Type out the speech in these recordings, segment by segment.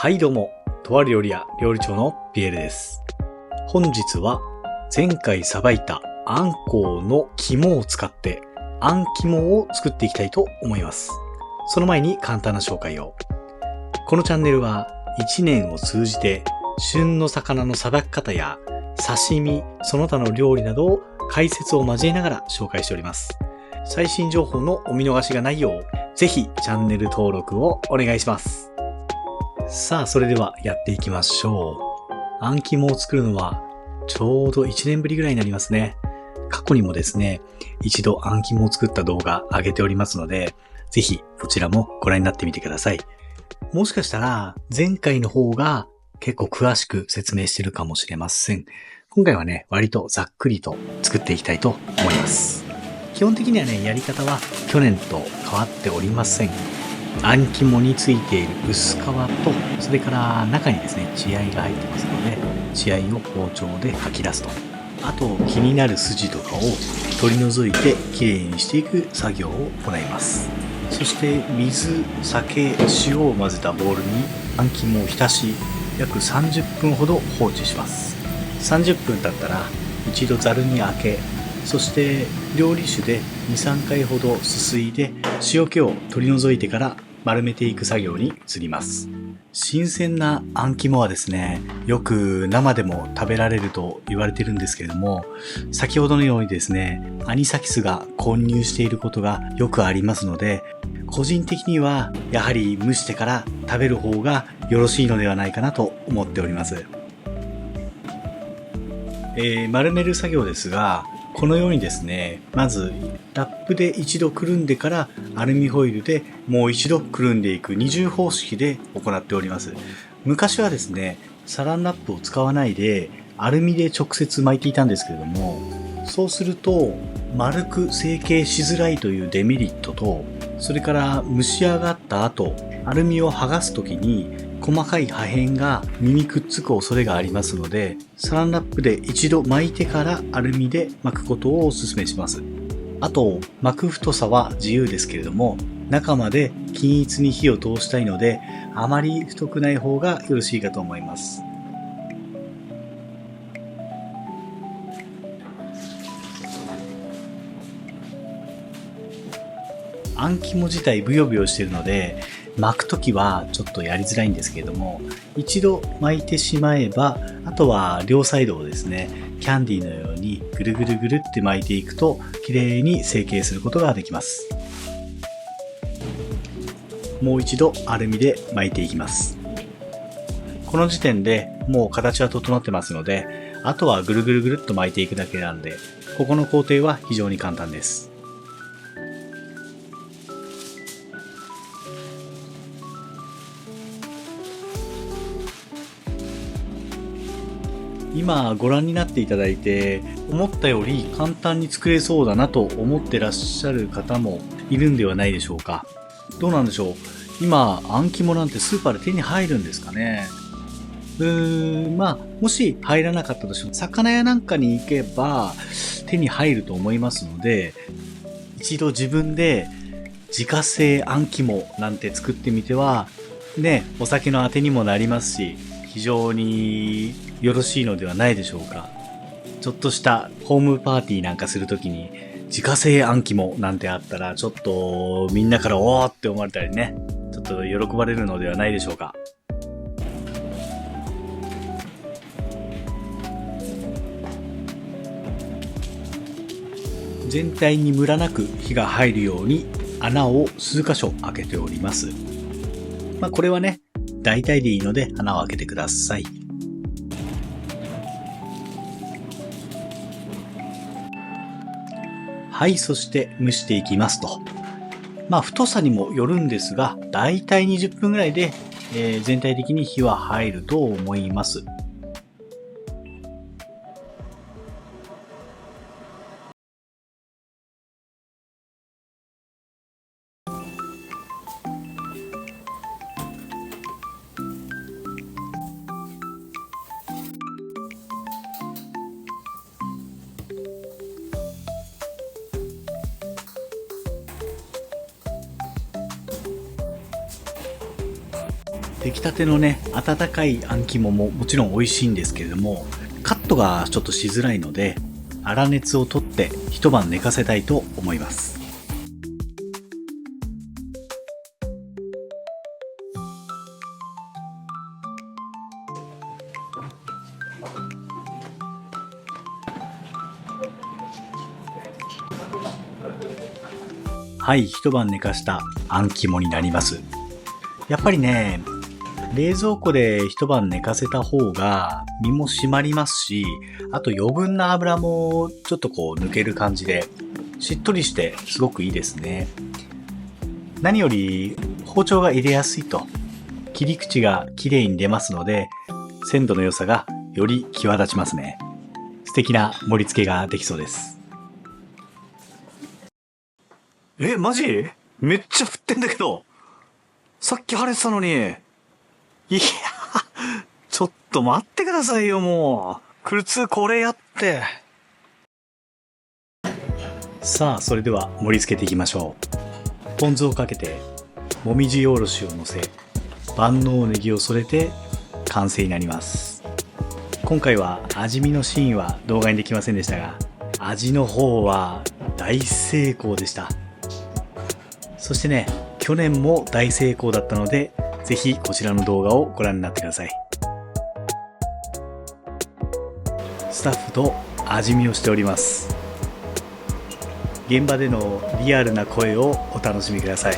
はいどうも、とある料理屋料理長のピエールです。本日は前回さばいたあんこうの肝を使ってあん肝を作っていきたいと思います。その前に簡単な紹介を。このチャンネルは1年を通じて旬の魚のさばき方や刺身、その他の料理などを解説を交えながら紹介しております。最新情報のお見逃しがないよう、ぜひチャンネル登録をお願いします。さあ、それではやっていきましょう。あん肝を作るのはちょうど1年ぶりぐらいになりますね。過去にもですね、一度あん肝を作った動画上げておりますので、ぜひこちらもご覧になってみてください。もしかしたら前回の方が結構詳しく説明してるかもしれません。今回はね、割とざっくりと作っていきたいと思います。基本的にはね、やり方は去年と変わっておりません。あん肝についている薄皮と、それから中にですね、血合いが入ってますので、血合いを包丁で吐き出すと。あと、気になる筋とかを取り除いてきれいにしていく作業を行います。そして水、酒、塩を混ぜたボウルにあん肝を浸し、約30分ほど放置します。30分経ったら一度ざるにあけ、そして料理酒で 2,3 回ほどすすいで塩気を取り除いてから丸めていく作業に移ります。新鮮なあん肝はですね、よく生でも食べられると言われているんですけれども、先ほどのようにですね、アニサキスが混入していることがよくありますので、個人的にはやはり蒸してから食べる方がよろしいのではないかなと思っております。丸める作業ですが、このようにですね、まずラップで一度くるんでからアルミホイルでもう一度くるんでいく二重方式で行っております。昔はですね、サランラップを使わないでアルミで直接巻いていたんですけれども、そうすると丸く成形しづらいというデメリットと、それから蒸し上がった後、アルミを剥がすときに細かい破片が身にくっつく恐れがありますので、サランラップで一度巻いてからアルミで巻くことをお勧めします。あと、巻く太さは自由ですけれども、中まで均一に火を通したいので、あまり太くない方がよろしいかと思います。あん肝自体ブヨブヨしているので、巻くときはちょっとやりづらいんですけれども、一度巻いてしまえば、あとは両サイドをですね、キャンディーのようにぐるぐるぐるって巻いていくと、綺麗に成形することができます。もう一度アルミで巻いていきます。この時点でもう形は整ってますので、あとはぐるぐるぐるっと巻いていくだけなんで、ここの工程は非常に簡単です。今ご覧になっていただいて、思ったより簡単に作れそうだなと思ってらっしゃる方もいるんではないでしょうか。どうなんでしょう。今、あん肝なんてスーパーで手に入るんですかね。もし入らなかったとしても、魚屋なんかに行けば手に入ると思いますので、一度自分で自家製あん肝なんて作ってみては、ね、お酒のあてにもなりますし、非常によろしいのではないでしょうか。ちょっとしたホームパーティーなんかするときに自家製あん肝なんてあったら、ちょっとみんなからおーって思われたりね、ちょっと喜ばれるのではないでしょうか。全体にムラなく火が入るように穴を数箇所開けております。これはね、大体でいいので穴を開けてください。はい、そして蒸していきますと。太さにもよるんですが、だいたい20分ぐらいで、全体的に火は入ると思います。出来たてのね、温かいあん肝ももちろん美味しいんですけれども、カットがちょっとしづらいので、粗熱を取って一晩寝かせたいと思います。はい、一晩寝かしたあん肝になります。やっぱりね、冷蔵庫で一晩寝かせた方が身も締まりますし、あと余分な油もちょっとこう抜ける感じで、しっとりしてすごくいいですね。何より包丁が入れやすいと、切り口が綺麗に出ますので、鮮度の良さがより際立ちますね。素敵な盛り付けができそうです。マジ？めっちゃ振ってんだけど。さっき晴れてたのに。いや、ちょっと待ってくださいよ、もう。苦痛これやって。さあ、それでは盛り付けていきましょう。ポン酢をかけて、もみじおろしを乗せ、万能ネギを添えて完成になります。今回は味見のシーンは動画にできませんでしたが、味の方は大成功でした。そしてね、去年も大成功だったので、ぜひこちらの動画をご覧になってください。スタッフと味見をしております。現場でのリアルな声をお楽しみください。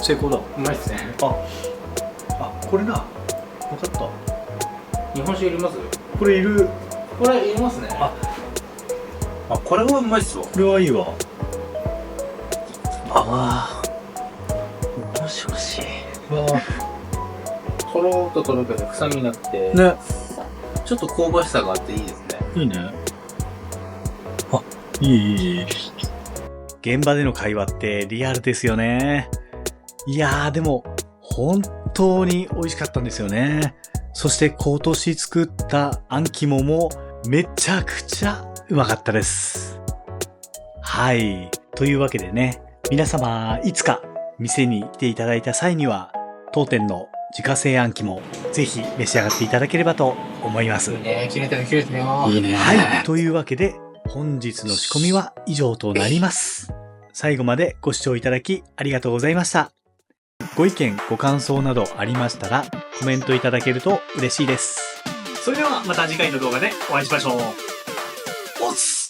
成功だ。うまいっすね。これだ。分かった。日本酒いります？これいる。これいりますね。これはうまいっすわ。これはいいわ。もしもし。とろっととろけて臭みなくて。ね。ちょっと香ばしさがあっていいですね。いいね。いい。現場での会話ってリアルですよね。いやーでも、本当に美味しかったんですよね。そして今年作ったあん肝もめちゃくちゃうまかったです。はい。というわけでね、皆様いつか店に来ていただいた際には、当店の自家製あん肝、ぜひ召し上がっていただければと思います。いいね、切れてる切れてるよ。いいね。はい。というわけで、本日の仕込みは以上となります。最後までご視聴いただきありがとうございました。ご意見、ご感想などありましたら、コメントいただけると嬉しいです。それではまた次回の動画でお会いしましょう。おっす。